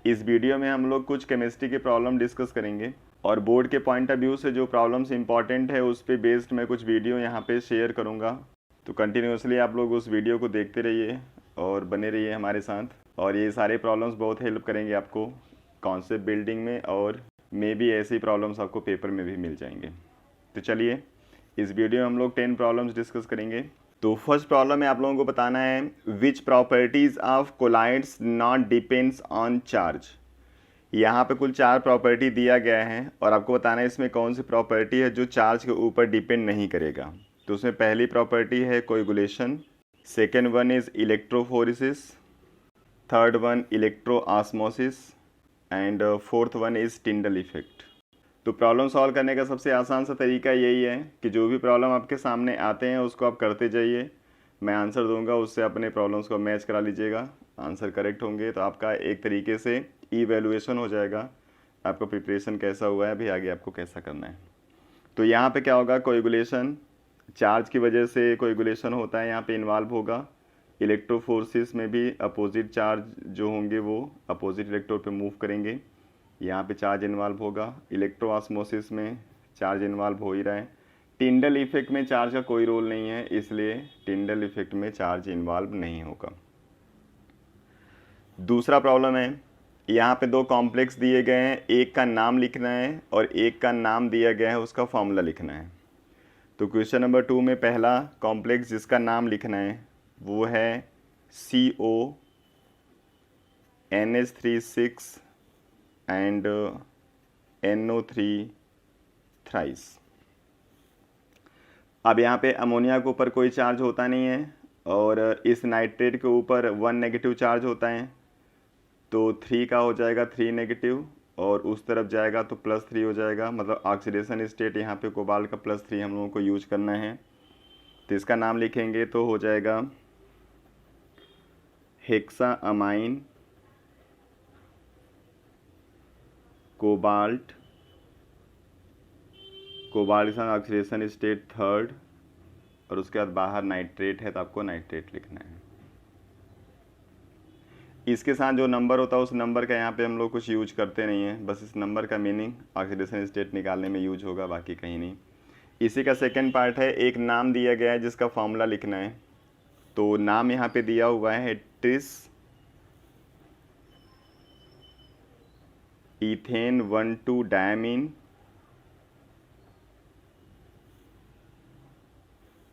इस वीडियो में हम लोग कुछ केमिस्ट्री के प्रॉब्लम डिस्कस करेंगे और बोर्ड के पॉइंट ऑफ व्यू से जो प्रॉब्लम्स इंपॉर्टेंट है उस पे बेस्ड मैं कुछ वीडियो यहाँ पे शेयर करूँगा। तो कंटिन्यूसली आप लोग उस वीडियो को देखते रहिए और बने रहिए हमारे साथ। और ये सारे प्रॉब्लम्स बहुत हेल्प करेंगे आपको कॉन्सेप्ट बिल्डिंग में, और मे भी ऐसी प्रॉब्लम्स आपको पेपर में भी मिल जाएंगे। तो चलिए इस वीडियो में हम लोग 10 प्रॉब्लम्स डिस्कस करेंगे। तो फर्स्ट प्रॉब्लम में आप लोगों को बताना है which properties of colloids not depends on charge. यहाँ पे कुल 4 प्रॉपर्टी दिया गया है और आपको बताना है इसमें कौन सी प्रॉपर्टी है जो चार्ज के ऊपर डिपेंड नहीं करेगा। तो उसमें पहली प्रॉपर्टी है coagulation, second one is electrophoresis, third one electro osmosis and fourth one is Tyndall effect. तो प्रॉब्लम सॉल्व करने का सबसे आसान सा तरीका यही है कि जो भी प्रॉब्लम आपके सामने आते हैं उसको आप करते जाइए, मैं आंसर दूंगा, उससे अपने प्रॉब्लम्स को मैच करा लीजिएगा। आंसर करेक्ट होंगे तो आपका एक तरीके से इवैल्यूएशन हो जाएगा, आपका प्रिपरेशन कैसा हुआ है, अभी आगे आपको कैसा करना है। तो यहाँ पे क्या होगा, कोएगुलेशन, चार्ज की वजह से कोएगुलेशन होता है, यहाँ पे इन्वॉल्व होगा। इलेक्ट्रोफोर्सिस में भी अपोजिट चार्ज जो होंगे वो अपोजिट इलेक्ट्रोड पे मूव करेंगे, यहाँ पे चार्ज इन्वॉल्व होगा। इलेक्ट्रो ऑस्मोसिस में चार्ज इन्वॉल्व हो ही रहा है। टिंडल इफेक्ट में चार्ज का कोई रोल नहीं है, इसलिए टिंडल इफेक्ट में चार्ज इन्वॉल्व नहीं होगा। दूसरा प्रॉब्लम है, यहाँ पे 2 कॉम्प्लेक्स दिए गए हैं, एक का नाम लिखना है और एक का नाम दिया गया है उसका फॉर्मूला लिखना है। तो क्वेश्चन नंबर 2 में पहला कॉम्प्लेक्स जिसका नाम लिखना है वो है CONH36 एंड NO3 थ्राइस। अब यहाँ पे अमोनिया के ऊपर कोई चार्ज होता नहीं है और इस नाइट्रेट के ऊपर 1 नेगेटिव चार्ज होता है, तो 3 का हो जाएगा 3 नेगेटिव और उस तरफ जाएगा तो +3 हो जाएगा, मतलब ऑक्सीडेशन स्टेट यहाँ पे कोबाल्ट का +3 हम लोगों को यूज करना है। तो इसका नाम लिखेंगे तो हो जाएगा हेक्साअमाइन कोबाल्ट, कोबाल्ट का ऑक्सीडेशन स्टेट 3rd और उसके बाद बाहर नाइट्रेट है तो आपको नाइट्रेट लिखना है। इसके साथ जो नंबर होता है उस नंबर का यहाँ पे हम लोग कुछ यूज करते नहीं हैं, बस इस नंबर का मीनिंग ऑक्सीडेशन स्टेट निकालने में यूज होगा, बाकी कहीं नहीं। इसी का सेकंड पार्ट है, एक नाम दिया गया है जिसका फॉर्मूला लिखना है। तो नाम यहाँ पे दिया हुआ है ट्रिस इथेन 1,2 डायमीन।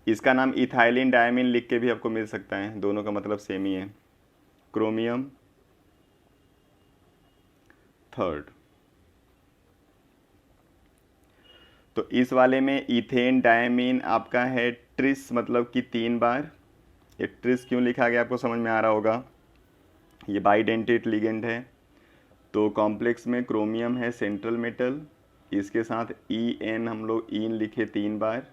इसका नाम इथाइलिन डायमीन लिख के भी आपको मिल सकता है, दोनों का मतलब सेम ही है। Chromium 3rd। तो इस वाले में इथेन डायमीन आपका है ट्रिस, मतलब कि 3 बार। ये ट्रिस क्यों लिखा गया आपको समझ में आ रहा होगा, ये बाइडेंटेट लिगेंड है। तो कॉम्प्लेक्स में क्रोमियम है सेंट्रल मेटल, इसके साथ EN हम लोग ईन लिखे 3 बार।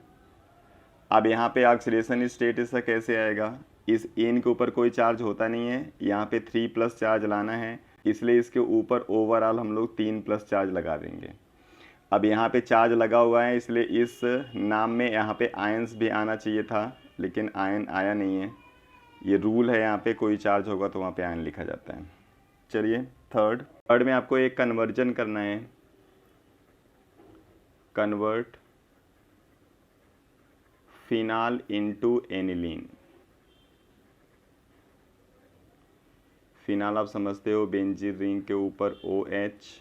अब यहाँ पे ऑक्सीडेशन स्टेट इसका कैसे आएगा, इस इन के ऊपर कोई चार्ज होता नहीं है, यहाँ पे 3+ चार्ज लाना है, इसलिए इसके ऊपर ओवरऑल हम लोग 3+ चार्ज लगा देंगे। अब यहाँ पे चार्ज लगा हुआ है इसलिए इस नाम में यहाँ पे आयंस भी आना चाहिए था, लेकिन आयन आया नहीं है। ये रूल है, यहाँ पे कोई चार्ज होगा तो वहाँ पे आयन लिखा जाता है। चलिए थर्ड में आपको एक कन्वर्जन करना है, convert phenol into aniline. Phenol आप समझते हो, बेंजीन रिंग के ऊपर OH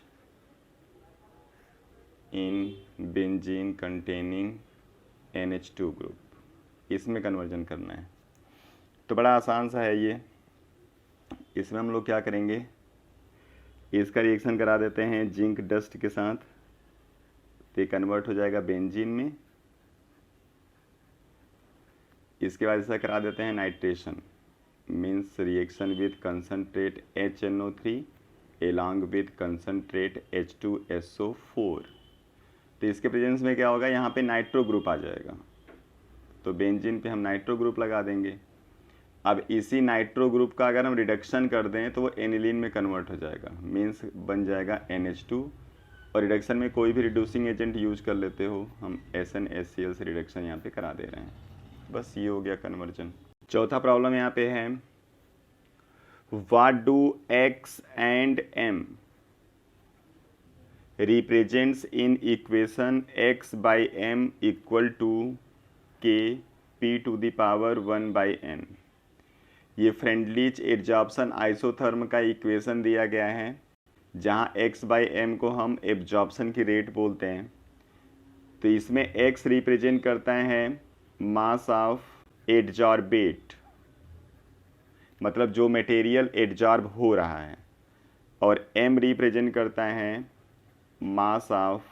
in benzene containing NH2 group, इसमें कन्वर्जन करना है। तो बड़ा आसान सा है ये। इसमें हम लोग क्या करेंगे, इसका रिएक्शन करा देते हैं जिंक डस्ट के साथ, तो ये कन्वर्ट हो जाएगा बेंजीन में। इसके बाद इसका करा देते हैं nitration, means reaction with concentrate HNO3 along with concentrate H2SO4। तो इसके प्रेजेंस में क्या होगा, यहाँ पे नाइट्रो ग्रुप आ जाएगा, तो बेंजीन पे हम नाइट्रो ग्रुप लगा देंगे। अब इसी नाइट्रो ग्रुप का अगर हम रिडक्शन कर दें तो वो एनिलीन में कन्वर्ट हो जाएगा, मीन्स बन जाएगा NH2। और रिडक्शन में कोई भी रिड्यूसिंग एजेंट यूज कर लेते हो, हम SnHCl से रिडक्शन यहाँ पे करा दे रहे हैं। बस ये हो गया कन्वर्जन। चौथा प्रॉब्लम यहाँ पे है What do x and m represents in equation x by m equal to k p to the power 1 by n? ये फ्रेंडलिच एब्जॉर्प्शन आइसोथर्म का इक्वेशन दिया गया है जहाँ x बाई एम को हम एब्जॉर्प्शन की रेट बोलते हैं। तो इसमें x रिप्रेजेंट करता है मास ऑफ एडजॉर्बेट, मतलब जो मटेरियल एडजॉर्ब हो रहा है, और m रिप्रेजेंट करता है मास ऑफ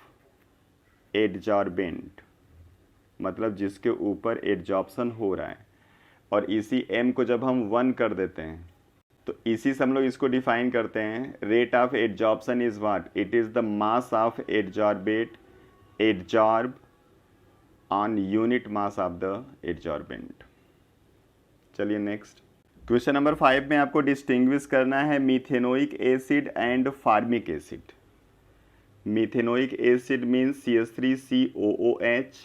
एडजॉर्बेंट, मतलब जिसके ऊपर एडजॉर्प्शन हो रहा है। और इसी m को जब हम 1 कर देते हैं तो इसी से हम लोग इसको डिफाइन करते हैं, rate of adsorption is what? It is the mass of adsorbate adsorb on unit mass of the adsorbent. चलिए नेक्स्ट क्वेश्चन नंबर 5 में आपको डिस्टिंग्विश करना है methanoic acid and formic acid. Methanoic acid means CH3COOH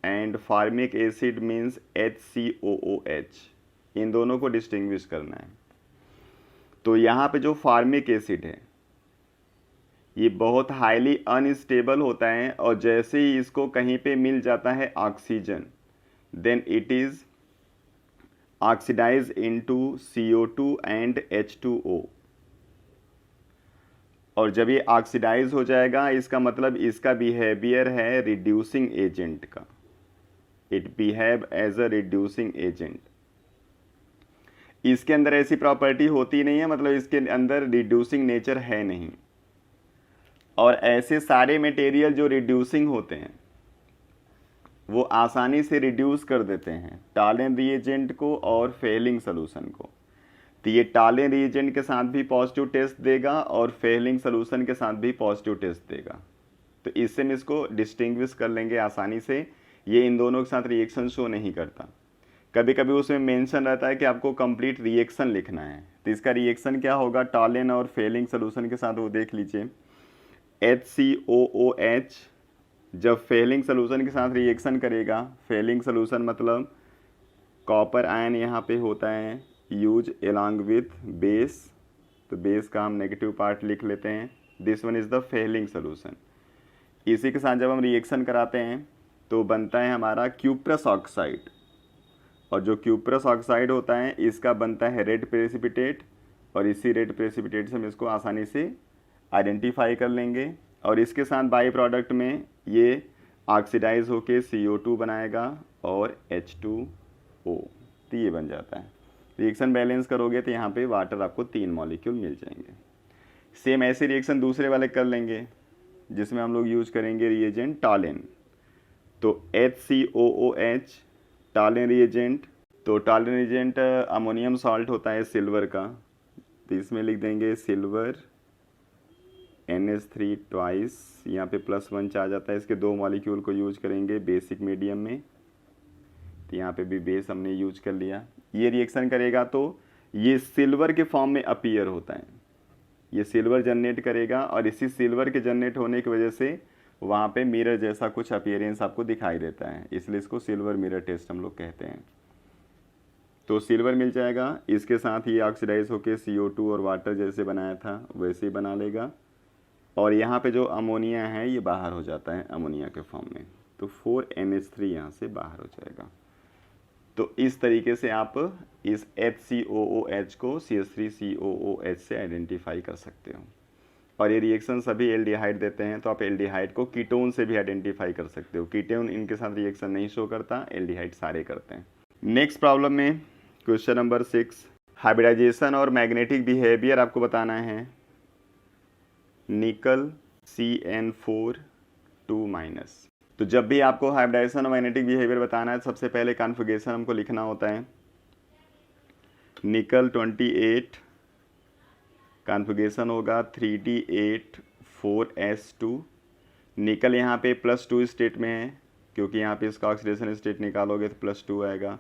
and formic acid means HCOOH। इन दोनों को distinguish करना है। तो यहाँ पे जो फार्मिक एसिड है ये बहुत हाईली अनस्टेबल होता है, और जैसे ही इसको कहीं पे मिल जाता है oxygen, then it is oxidise into CO2 and H2O। और जब ये ऑक्सीडाइज हो जाएगा इसका मतलब इसका बिहेवियर है रिड्यूसिंग एजेंट का। It behave as a reducing agent. इसके अंदर ऐसी प्रॉपर्टी होती नहीं है, मतलब इसके अंदर रिड्यूसिंग नेचर है नहीं। और ऐसे सारे मटेरियल जो रिड्यूसिंग होते हैं वो आसानी से रिड्यूस कर देते हैं टॉलेंट रिएजेंट को और फेलिंग सोल्यूशन को। तो ये टॉलेंट रिएजेंट के साथ भी पॉजिटिव टेस्ट देगा और फेलिंग सोल्यूशन के साथ भी पॉजिटिव टेस्ट देगा। तो इससे हम इसको डिस्टिंग्विश कर लेंगे आसानी से। ये इन दोनों के साथ रिएक्शन शो नहीं करता। कभी कभी उसमें मेंशन रहता है कि आपको कंप्लीट रिएक्शन लिखना है, तो इसका रिएक्शन क्या होगा टॉलेंट और फेलिंग सोल्यूशन के साथ, वो देख लीजिए। HCOOH जब फेलिंग सोल्यूशन के साथ रिएक्शन करेगा, फेलिंग सोल्यूशन मतलब कॉपर आयन यहाँ पे होता है यूज एलॉन्ग विथ बेस, तो बेस का हम नेगेटिव पार्ट लिख लेते हैं। This one is the Fehling solution. इसी के साथ जब हम रिएक्शन कराते हैं तो बनता है हमारा क्यूप्रस ऑक्साइड, और जो क्यूप्रस ऑक्साइड होता है इसका बनता है रेड प्रेसिपिटेट, और इसी रेड प्रेसिपिटेट से हम इसको आसानी से आइडेंटिफाई कर लेंगे। और इसके साथ बाई प्रोडक्ट में ये ऑक्सीडाइज होके CO2 बनाएगा और H2O, तो ये बन जाता है। रिएक्शन बैलेंस करोगे तो यहाँ पे वाटर आपको 3 मॉलिक्यूल मिल जाएंगे। सेम ऐसे रिएक्शन दूसरे वाले कर लेंगे जिसमें हम लोग यूज करेंगे रिएजेंट टॉलेन। तो HCOOH टॉलेन रिएजेंट, तो टॉलेन रिएजेंट अमोनियम सॉल्ट होता है सिल्वर का, तो इसमें लिख देंगे सिल्वर NH3 ट्वाइस, यहाँ पे +1 आ जाता है। इसके 2 मॉलिक्यूल को यूज करेंगे बेसिक मीडियम में, तो यहाँ पे भी बेस हमने यूज कर लिया। ये रिएक्शन करेगा तो ये सिल्वर के फॉर्म में अपीयर होता है, ये सिल्वर जनरेट करेगा, और इसी सिल्वर के जनरेट होने की वजह से वहाँ पे मिरर जैसा कुछ अपीयरेंस आपको दिखाई देता है, इसलिए इसको सिल्वर मिरर टेस्ट हम लोग कहते हैं। तो सिल्वर मिल जाएगा, इसके साथ ही ऑक्सीडाइज होके CO2 और वाटर जैसे बनाया था वैसे ही बना लेगा, और यहाँ पे जो अमोनिया है ये बाहर हो जाता है अमोनिया के फॉर्म में, तो 4NH3 यहाँ से बाहर हो जाएगा। तो इस तरीके से आप इस HCOOH को CH3COOH से आइडेंटिफाई कर सकते हो। और ये रिएक्शन सभी एल्डिहाइड देते हैं, तो आप एल्डिहाइड को कीटोन से भी आइडेंटिफाई कर सकते हो। कीटोन इनके साथ रिएक्शन नहीं शो करता, एल्डिहाइड सारे करते हैं। नेक्स्ट प्रॉब्लम में क्वेश्चन नंबर 6, हाइब्रिडाइजेशन और मैग्नेटिक बिहेवियर आपको बताना है। निकल CN4 2-। तो जब भी आपको हाइब्रिडाइजेशन और मैग्नेटिक बिहेवियर बताना है, सबसे पहले कॉन्फ़िगरेशन हमको लिखना होता है। निकल 28 कॉन्फ़िगरेशन होगा 3D8 4S2। निकल यहाँ पे +2 स्टेट में है, क्योंकि यहाँ पे इसका ऑक्सीडेशन स्टेट निकालोगे तो +2 आएगा,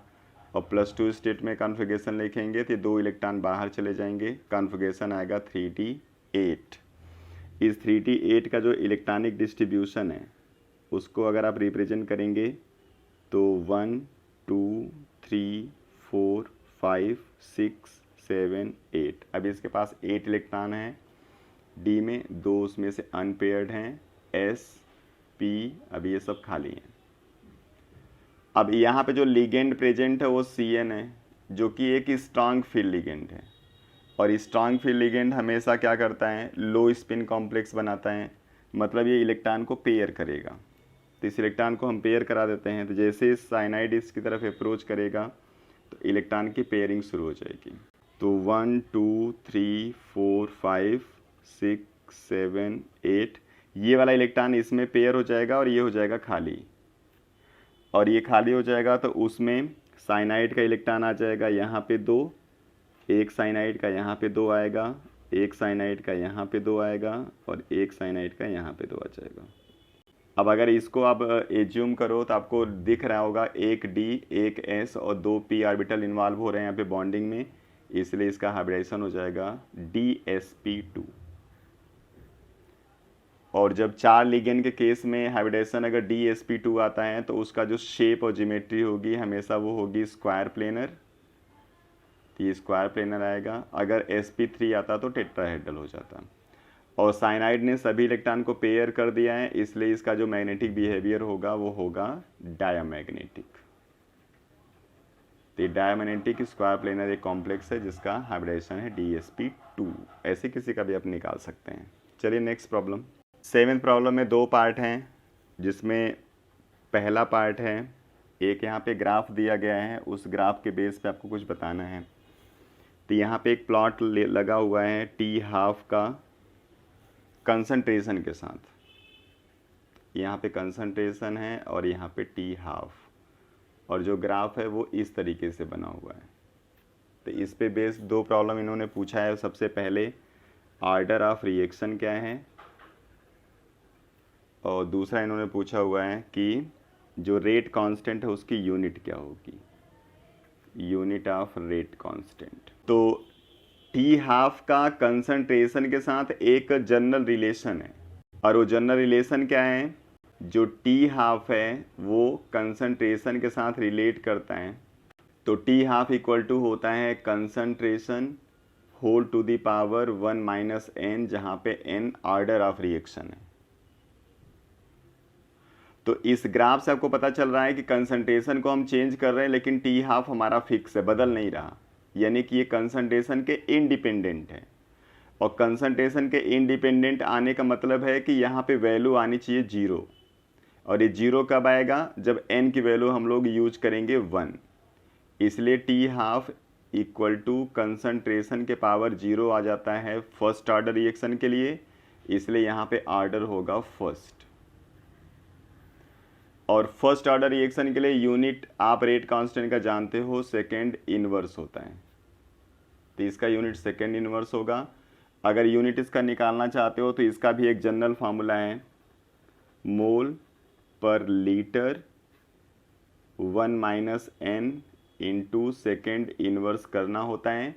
और +2 स्टेट में कॉन्फ़िगरेशन लिखेंगे तो 2 इलेक्ट्रॉन बाहर चले जाएंगे, कॉन्फ़िगरेशन आएगा 3D8। इस 3D8 का जो इलेक्ट्रॉनिक डिस्ट्रीब्यूशन है उसको अगर आप रिप्रेजेंट करेंगे तो 1 2 3 4 5 6 7 8। अभी इसके पास 8 इलेक्ट्रॉन हैं डी में, 2 उसमें से अनपेयर्ड हैं, एस पी, अभी ये सब खाली हैं। अब यहाँ पे जो लिगेंड प्रेजेंट है वो CN है, जो कि एक स्ट्रांग फील्ड लिगेंड है, और स्ट्रांग फील्ड लिगेंड हमेशा क्या करता है, लो स्पिन कॉम्प्लेक्स बनाता है, मतलब ये इलेक्ट्रॉन को पेयर करेगा। तो इस इलेक्ट्रॉन को हम पेयर करा देते हैं, तो जैसे साइनाइड इसकी तरफ अप्रोच करेगा तो इलेक्ट्रॉन की पेयरिंग शुरू हो जाएगी। तो 1 2 3 4 5 6 7 8, ये वाला इलेक्ट्रॉन इसमें पेयर हो जाएगा और ये हो जाएगा खाली, और ये खाली हो जाएगा तो उसमें साइनाइड का इलेक्ट्रॉन आ जाएगा यहाँ पे 2, एक साइनाइड का यहाँ पे 2 आएगा, एक साइनाइड का यहाँ पे 2 आएगा, और एक साइनाइड का यहाँ पे 2 आ जाएगा। अब अगर इसको आप एज्यूम करो तो आपको दिख रहा होगा एक डी, एक एस और 2 पी ऑर्बिटल इन्वॉल्व हो रहे हैं यहाँ पे बॉन्डिंग में, इसलिए इसका हाइब्रिडाइजेशन हो जाएगा DsP2। और जब 4 लिगेंड के केस में हाइब्रिडाइजेशन अगर DsP2 आता है तो उसका जो शेप और ज्योमेट्री होगी हमेशा वो होगी स्क्वायर प्लेनर, तो ये स्क्वायर प्लेनर आएगा। अगर sp3 आता तो टेट्राहेड्रल हो जाता। और साइनाइड ने सभी इलेक्ट्रॉन को पेयर कर दिया है, इसलिए इसका जो मैग्नेटिक बिहेवियर होगा वो होगा डायामैग्नेटिक। तो डायामैग्नेटिक स्क्वायर प्लेनर एक कॉम्प्लेक्स है जिसका हाइब्रिडाइजेशन है DsP2। ऐसे किसी का भी आप निकाल सकते हैं। चलिए नेक्स्ट प्रॉब्लम। 7th प्रॉब्लम में 2 पार्ट हैं, जिसमें पहला पार्ट है, एक यहाँ पे ग्राफ दिया गया है, उस ग्राफ के बेस पे आपको कुछ बताना है। तो यहाँ पे एक प्लॉट लगा हुआ है T½ का कंसंट्रेशन के साथ, यहाँ पे कंसंट्रेशन है और यहाँ पे T½ और जो ग्राफ है वो इस तरीके से बना हुआ है। तो इस पे बेस 2 प्रॉब्लम इन्होंने पूछा है। सबसे पहले ऑर्डर ऑफ रिएक्शन क्या है, और दूसरा इन्होंने पूछा हुआ है कि जो रेट कांस्टेंट है उसकी यूनिट क्या होगी, यूनिट ऑफ रेट कांस्टेंट। तो T½ का कंसंट्रेशन के साथ एक जनरल रिलेशन है, और वो जनरल रिलेशन क्या है, जो T½ है वो कंसंट्रेशन के साथ रिलेट करता है। तो T½ इक्वल टू होता है concentration whole to the power 1 minus n, जहाँ पे n ऑर्डर ऑफ रिएक्शन है। तो इस ग्राफ से आपको पता चल रहा है कि कंसंट्रेशन को हम चेंज कर रहे हैं, लेकिन T½ हमारा फिक्स है, बदल नहीं रहा, यानी कि ये कंसंट्रेशन के इंडिपेंडेंट है। और कंसंट्रेशन के इंडिपेंडेंट आने का मतलब है कि यहाँ पे वैल्यू आनी चाहिए 0, और ये 0 कब आएगा, जब n की वैल्यू हम लोग यूज करेंगे 1। इसलिए T½ इक्वल टू कंसंट्रेशन के पावर 0 आ जाता है फर्स्ट ऑर्डर रिएक्शन के लिए, इसलिए यहाँ पे ऑर्डर होगा फर्स्ट। और फर्स्ट ऑर्डर रिएक्शन के लिए यूनिट आप रेट कांस्टेंट का जानते हो, सेकेंड इनवर्स होता है, तो इसका यूनिट सेकेंड इनवर्स होगा। अगर यूनिट इसका निकालना चाहते हो तो इसका भी एक जनरल फार्मूला है, मोल पर litre 1 minus n into second inverse करना होता है।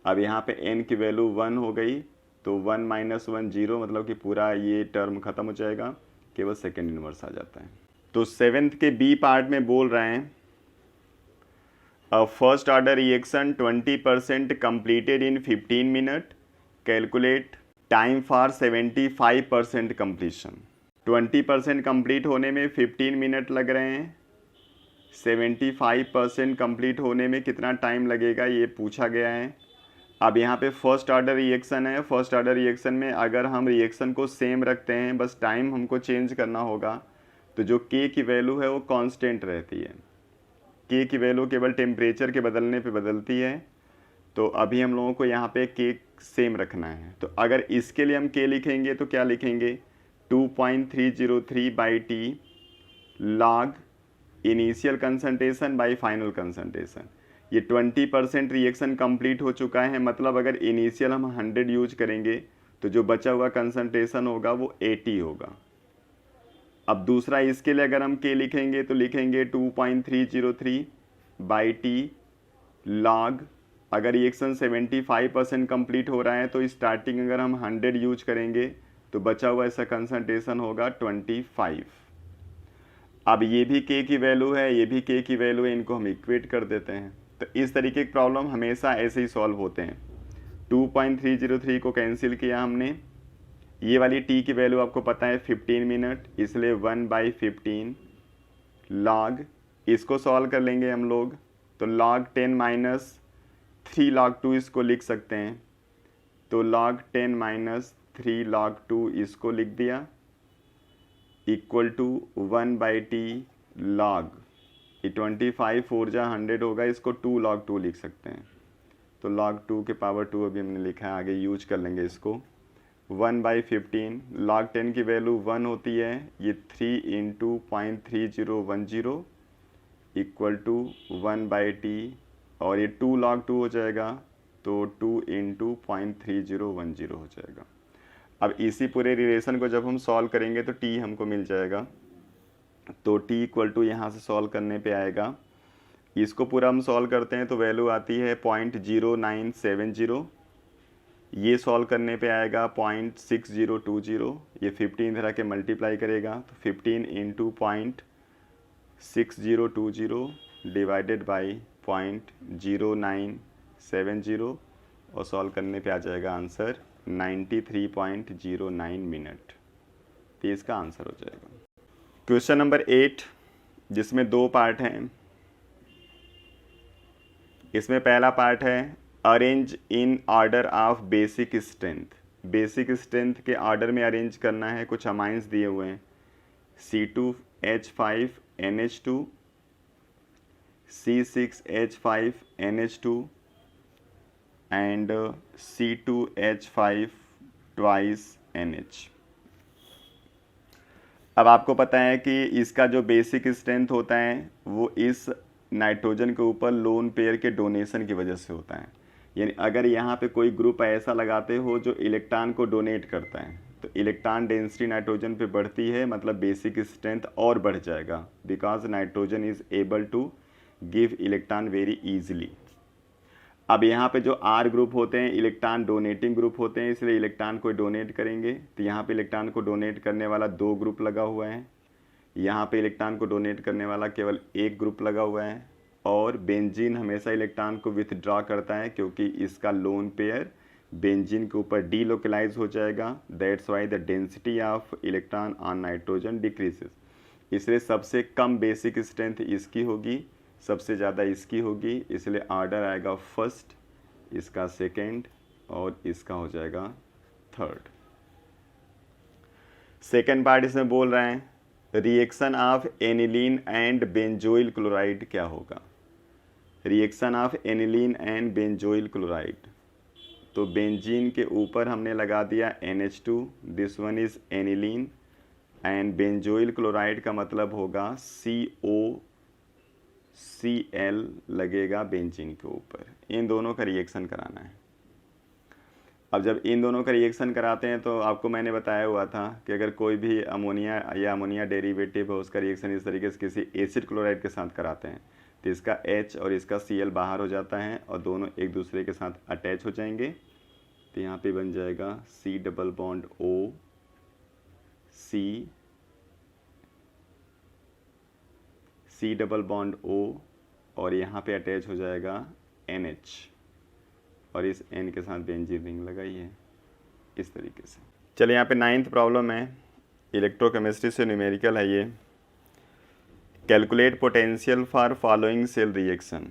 अब यहाँ पे n की वैल्यू 1 हो गई, तो 1 माइनस 1 0, मतलब कि पूरा ये टर्म खत्म हो जाएगा, केवल सेकेंड इनवर्स आ जाता है। तो 7th के B पार्ट में बोल रहे हैं, first order reaction 20% completed in 15 minute, calculate time for 75% completion। 20% complete होने में 15 मिनट लग रहे हैं, 75% कंप्लीट होने में कितना टाइम लगेगा ये पूछा गया है। अब यहाँ पे फर्स्ट ऑर्डर रिएक्शन है, फर्स्ट ऑर्डर रिएक्शन में अगर हम रिएक्शन को सेम रखते हैं, बस टाइम हमको चेंज करना होगा, तो जो K की वैल्यू है वो कांस्टेंट रहती है। K की वैल्यू केवल टेम्परेचर के बदलने पे बदलती है, तो अभी हम लोगों को यहाँ पे K सेम रखना है। तो अगर इसके लिए हम K लिखेंगे तो क्या लिखेंगे, 2.303/T log initial concentration by final concentration. ये 20% रिएक्शन कंप्लीट हो चुका है, मतलब अगर इनिशियल हम 100 यूज करेंगे तो जो बचा हुआ कंसंट्रेशन होगा वो 80 होगा। अब दूसरा इसके लिए अगर हम K लिखेंगे तो लिखेंगे 2.303/T log, अगर रिएक्शन 75% कंप्लीट हो रहा है तो स्टार्टिंग अगर हम 100 यूज करेंगे तो बचा हुआ ऐसा कंसंट्रेशन होगा 25। अब ये भी K की वैल्यू है, ये भी K की वैल्यू है, इनको हम इक्वेट कर देते हैं। तो इस तरीके की प्रॉब्लम हमेशा ऐसे ही सॉल्व होते हैं। 2.303 को कैंसिल किया हमने, ये वाली टी की वैल्यू आपको पता है 15 मिनट, इसलिए 1/15 लॉग, इसको सॉल्व कर लेंगे हम लोग तो log 10 माइनस 3 log 2 इसको लिख सकते हैं, तो log 10 माइनस 3 log 2 इसको लिख दिया इक्वल टू 1/t log, ये 25 4 जा 100 होगा, इसको 2 log 2 लिख सकते हैं, तो log 2 के पावर 2 अभी हमने लिखा है, आगे यूज कर लेंगे इसको। 1/15 log 10 की वैल्यू 1 होती है, ये 3 इंटू 0.3010 इक्वल टू 1/t, और ये 2 log 2 हो जाएगा, तो 2 इंटू 0.3010 हो जाएगा। अब इसी पूरे रिलेशन को जब हम सॉल्व करेंगे तो t हमको मिल जाएगा, तो t इक्वल टू यहाँ से सॉल्व करने पे आएगा, इसको पूरा हम सॉल्व करते हैं तो वैल्यू आती है 0.0970, ये सॉल्व करने पे आएगा 0.6020, ये 15 तरह के मल्टीप्लाई करेगा तो 15 इंटू 0.6020 डिवाइडेड बाई 0.0970, और सॉल्व करने पे आ जाएगा आंसर 93.09 मिनट, तो इसका आंसर हो जाएगा। क्वेश्चन नंबर 8 जिसमें 2 पार्ट हैं, इसमें पहला पार्ट है arrange in order of basic strength, basic strength के ऑर्डर में अरेंज करना है, कुछ अमाइंस दिए हुए हैं C2H5NH2, C6H5NH2 and C2H5 twice NH। अब आपको पता है कि इसका जो बेसिक स्ट्रेंथ होता है वो इस नाइट्रोजन के ऊपर लोन पेयर के डोनेशन की वजह से होता है, यानी अगर यहाँ पे कोई ग्रुप ऐसा लगाते हो जो इलेक्ट्रॉन को डोनेट करता है तो इलेक्ट्रॉन डेंसिटी नाइट्रोजन पे बढ़ती है, मतलब बेसिक स्ट्रेंथ और बढ़ जाएगा, because nitrogen is able to give electron very easily. अब यहाँ पे जो R ग्रुप होते हैं इलेक्ट्रॉन डोनेटिंग ग्रुप होते हैं, इसलिए इलेक्ट्रॉन को डोनेट करेंगे, तो यहाँ पे इलेक्ट्रॉन को डोनेट करने वाला 2 ग्रुप लगा हुआ है, यहाँ पे इलेक्ट्रॉन को डोनेट करने वाला केवल 1 ग्रुप लगा हुआ है, और बेंजीन हमेशा इलेक्ट्रॉन को विथड्रॉ करता है क्योंकि इसका लोन पेयर बेंजीन के ऊपर डीलोकलाइज हो जाएगा, that's why the density of electron on nitrogen decreases, इसलिए सबसे कम बेसिक स्ट्रेंथ इसकी होगी, सबसे ज़्यादा इसकी होगी, इसलिए ऑर्डर आएगा फर्स्ट, इसका सेकेंड, और इसका हो जाएगा थर्ड। सेकेंड पार्ट इसमें बोल रहे हैं reaction of aniline and benzoyl chloride क्या होगा, reaction of aniline and benzoyl chloride, तो बेंजीन के ऊपर हमने लगा दिया NH2, this one is aniline, and benzoyl chloride का मतलब होगा COCl लगेगा बेंजीन के ऊपर, इन दोनों का रिएक्शन कराना है। अब जब इन दोनों का रिएक्शन कराते हैं तो आपको मैंने बताया हुआ था कि अगर कोई भी अमोनिया या अमोनिया डेरिवेटिव है उसका रिएक्शन इस तरीके से किसी एसिड क्लोराइड के साथ कराते हैं तो इसका H और इसका Cl बाहर हो जाता है और दोनों एक दूसरे के साथ अटैच हो जाएंगे, तो यहाँ पे बन जाएगा C double bond O C double bond O, और यहाँ पे अटैच हो जाएगा NH, और इस N के साथ बेंजीन रिंग लगाई है इस तरीके से। चलिए यहाँ पे 9th प्रॉब्लम है, इलेक्ट्रोकेमिस्ट्री से न्यूमेरिकल है ये, calculate potential for following cell reaction,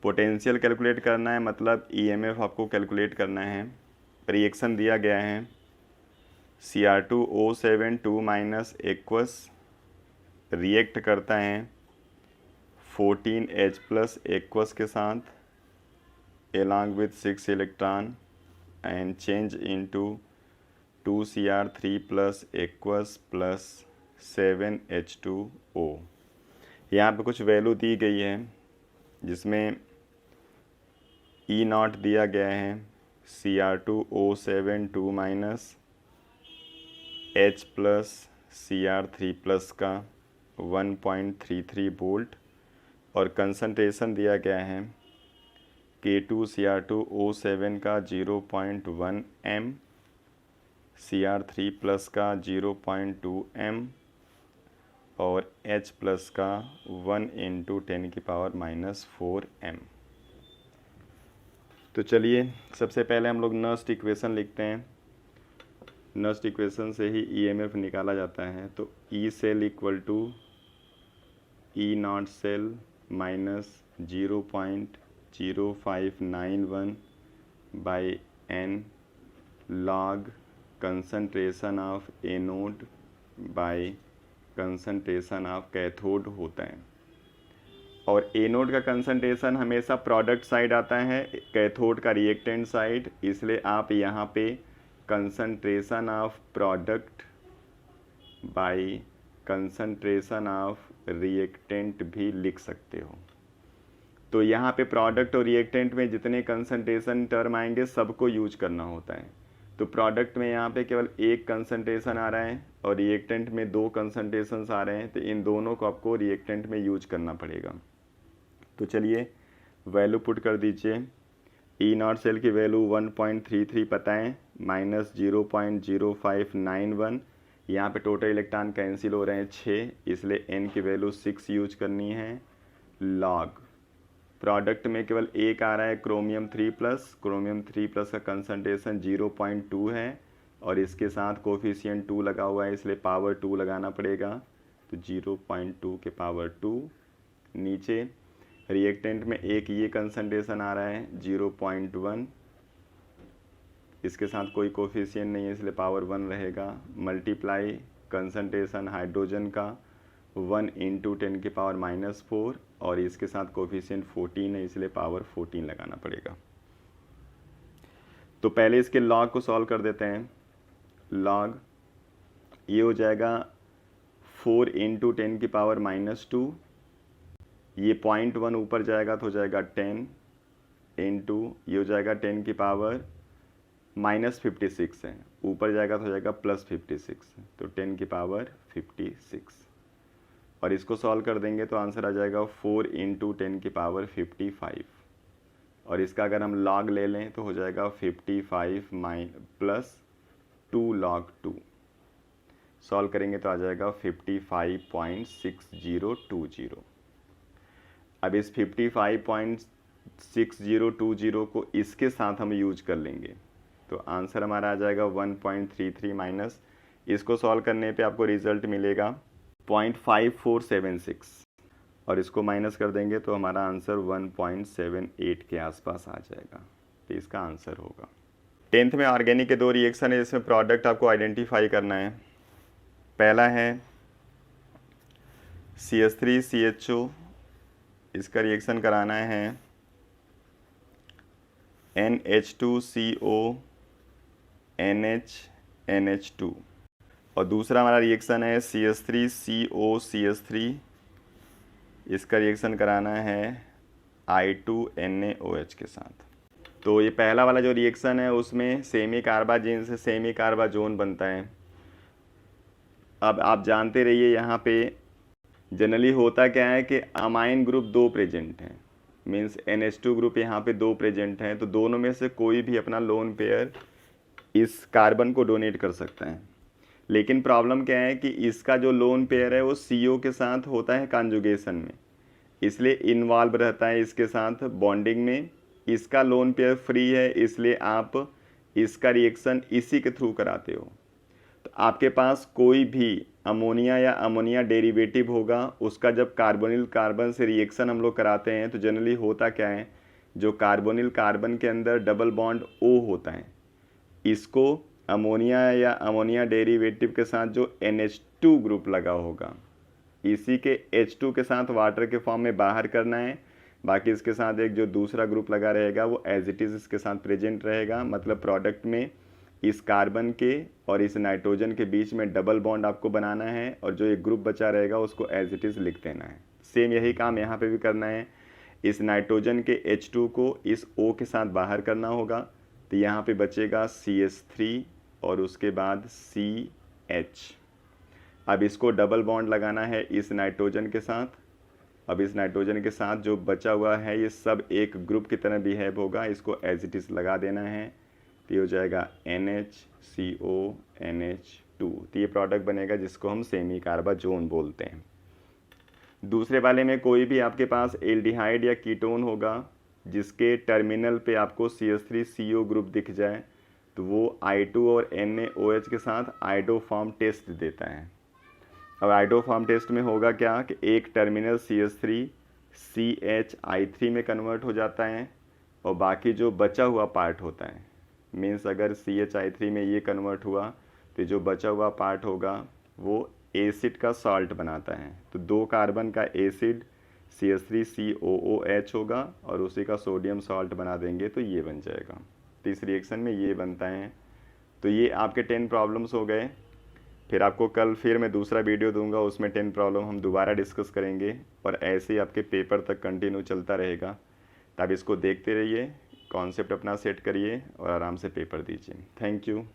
potential calculate करना है, मतलब EMF आपको कैलकुलेट करना है। रिएक्शन दिया गया है Cr2O7 2- एक्वस रिएक्ट करता है 14H+ एक्वस के साथ along with 6 electron and change into 2Cr3+ aqueous plus 7H2O। यहाँ पे कुछ वैल्यू दी गई है जिसमें E0 दिया गया है Cr2O7 2- H+ Cr3+ का 1.33 वोल्ट, और कंसंट्रेशन दिया गया है K2Cr2O7 का 0.1 m, Cr3+ का 0.2 m, और H प्लस का 1 × 10⁻⁻⁴m। तो चलिए सबसे पहले हम लोग नस्ट इक्वेशन लिखते हैं। नस्ट इक्वेशन से ही EMF निकाला जाता है। तो E cell equal to E not cell minus 0.0591 by N log concentration of anode by concentration of cathode होता है। और एनोड का कंसंट्रेशन हमेशा प्रोडक्ट साइड आता है, कैथोड का रिएक्टेंट साइड, इसलिए आप यहाँ पे concentration of product by concentration of reactant भी लिख सकते हो। तो यहाँ पे प्रोडक्ट और रिएक्टेंट में जितने कंसंट्रेशन टर्म आएंगे सबको यूज करना होता है। तो प्रोडक्ट में यहाँ पे केवल एक कंसंट्रेशन आ रहा है और रिएक्टेंट में 2 कंसंट्रेशंस आ रहे हैं, तो इन दोनों को आपको रिएक्टेंट में यूज करना पड़ेगा। तो चलिए वैल्यू पुट कर दीजिए। ई नॉट सेल की वैल्यू 1.33 पता है, माइनस 0.0591। यहाँ पे टोटल इलेक्ट्रॉन कैंसिल हो रहे हैं 6, इसलिए एन की वैल्यू 6 यूज करनी है। लॉग प्रोडक्ट में केवल एक आ रहा है क्रोमियम 3+, का कंसंट्रेशन 0.2 है और इसके साथ कोफिशिएंट 2 लगा हुआ है, इसलिए पावर 2 लगाना पड़ेगा। तो 0.2 के पावर 2। नीचे रिएक्टेंट में एक ये कंसंट्रेशन आ रहा है 0.1, इसके साथ कोई कोफिशिएंट नहीं है, इसलिए पावर 1 रहेगा। मल्टीप्लाई कंसंट्रेशन हाइड्रोजन का 1 × 10⁻⁻⁴ और इसके साथ कोफिशिएंट 14 है, इसलिए पावर 14 लगाना पड़ेगा। तो पहले इसके लॉग को सॉल्व कर देते हैं। लॉग ये हो जाएगा 4 × 10⁻⁻2, ये 0.1 ऊपर जाएगा तो हो जाएगा 10 इंटू ये हो जाएगा 10⁻⁻56 है, ऊपर जाएगा तो हो जाएगा +56, तो 10⁻56। और इसको सॉल्व कर देंगे तो आंसर आ जाएगा 4 × 10⁻55। और इसका अगर हम लॉग ले लें तो हो जाएगा 55 + 2 log 2। सॉल्व करेंगे तो आ जाएगा 55.6020। अब इस 55.6020 को इसके साथ हम यूज कर लेंगे, तो आंसर हमारा आ जाएगा 1.33 माइनस, इसको सॉल्व करने पे आपको रिजल्ट मिलेगा 0.5476 और इसको माइनस कर देंगे तो हमारा आंसर 1.78 के आसपास आ जाएगा। तो इसका आंसर होगा। 10th में ऑर्गेनिक के 2 रिएक्शन है, जिसमें प्रोडक्ट आपको आइडेंटिफाई करना है। पहला है CH3CHO, इसका रिएक्शन कराना है NH2CO NH2। और दूसरा हमारा रिएक्शन है CH3COCH3, इसका रिएक्शन कराना है I2NaOH के साथ। तो ये पहला वाला जो रिएक्शन है उसमें सेमी कार्बाजीन से सेमी कार्बाजोन बनता है। अब आप जानते रहिए यहाँ पे जनरली होता क्या है कि अमाइन ग्रुप 2 प्रेजेंट हैं, मीन्स NH2 ग्रुप यहाँ पे 2 प्रेजेंट हैं, तो दोनों में से कोई भी अपना लोन पेयर इस कार्बन को डोनेट कर सकता है। लेकिन प्रॉब्लम क्या है कि इसका जो लोन पेयर है वो CO के साथ होता है कॉन्जुगेशन में, इसलिए इन्वॉल्व रहता है इसके साथ बॉन्डिंग में। इसका लोन पेयर फ्री है, इसलिए आप इसका रिएक्शन इसी के थ्रू कराते हो। तो आपके पास कोई भी अमोनिया या अमोनिया डेरिवेटिव होगा, उसका जब कार्बोनिल कार्बन से रिएक्शन हम लोग कराते हैं तो जनरली होता क्या है, जो कार्बोनिल कार्बन के अंदर डबल बॉन्ड O होता है, इसको अमोनिया या अमोनिया डेरिवेटिव के साथ जो NH2 ग्रुप लगा होगा, इसी के H2 के साथ वाटर के फॉर्म में बाहर करना है। बाकी इसके साथ एक जो दूसरा ग्रुप लगा रहेगा वो एज इट इज़ इसके साथ प्रेजेंट रहेगा। मतलब प्रोडक्ट में इस कार्बन के और इस नाइट्रोजन के बीच में डबल बॉन्ड आपको बनाना है और जो एक ग्रुप बचा रहेगा उसको एज इट इज़ लिख देना है। सेम यही काम यहाँ पे भी करना है। इस नाइट्रोजन के H2 को इस O के साथ बाहर करना होगा, तो यहाँ पे बचेगा CH3 और उसके बाद CH। अब इसको डबल बॉन्ड लगाना है इस नाइट्रोजन के साथ। अब इस नाइट्रोजन के साथ जो बचा हुआ है ये सब एक ग्रुप की तरह बिहेव होगा, इसको एज इट इज़ लगा देना है। तो ये हो जाएगा NH CO NH 2, तो ये प्रोडक्ट बनेगा जिसको हम सेमी कार्बाजोन बोलते हैं। दूसरे वाले में कोई भी आपके पास एल्डिहाइड या कीटोन होगा जिसके टर्मिनल पे आपको CH3CO ग्रुप दिख जाए, तो वो I2 और NaOH के साथ आइडोफॉर्म टेस्ट देता है। अब आइडोफॉर्म टेस्ट में होगा क्या कि एक टर्मिनल CH3 CHI3 में कन्वर्ट हो जाता है और बाकी जो बचा हुआ पार्ट होता है, मीन्स अगर CHI3 में ये कन्वर्ट हुआ तो जो बचा हुआ पार्ट होगा वो एसिड का सॉल्ट बनाता है। तो 2 कार्बन का एसिड CH3COOH होगा और उसी का सोडियम सॉल्ट बना देंगे तो ये बन जाएगा। तो इस रिएक्शन में ये बनता है। तो ये आपके 10 प्रॉब्लम्स हो गए। फिर आपको कल फिर मैं दूसरा वीडियो दूंगा, उसमें 10 प्रॉब्लम हम दोबारा डिस्कस करेंगे और ऐसे ही आपके पेपर तक कंटिन्यू चलता रहेगा। तो आप इसको देखते रहिए, कॉन्सेप्ट अपना सेट करिए और आराम से पेपर दीजिए। Thank you.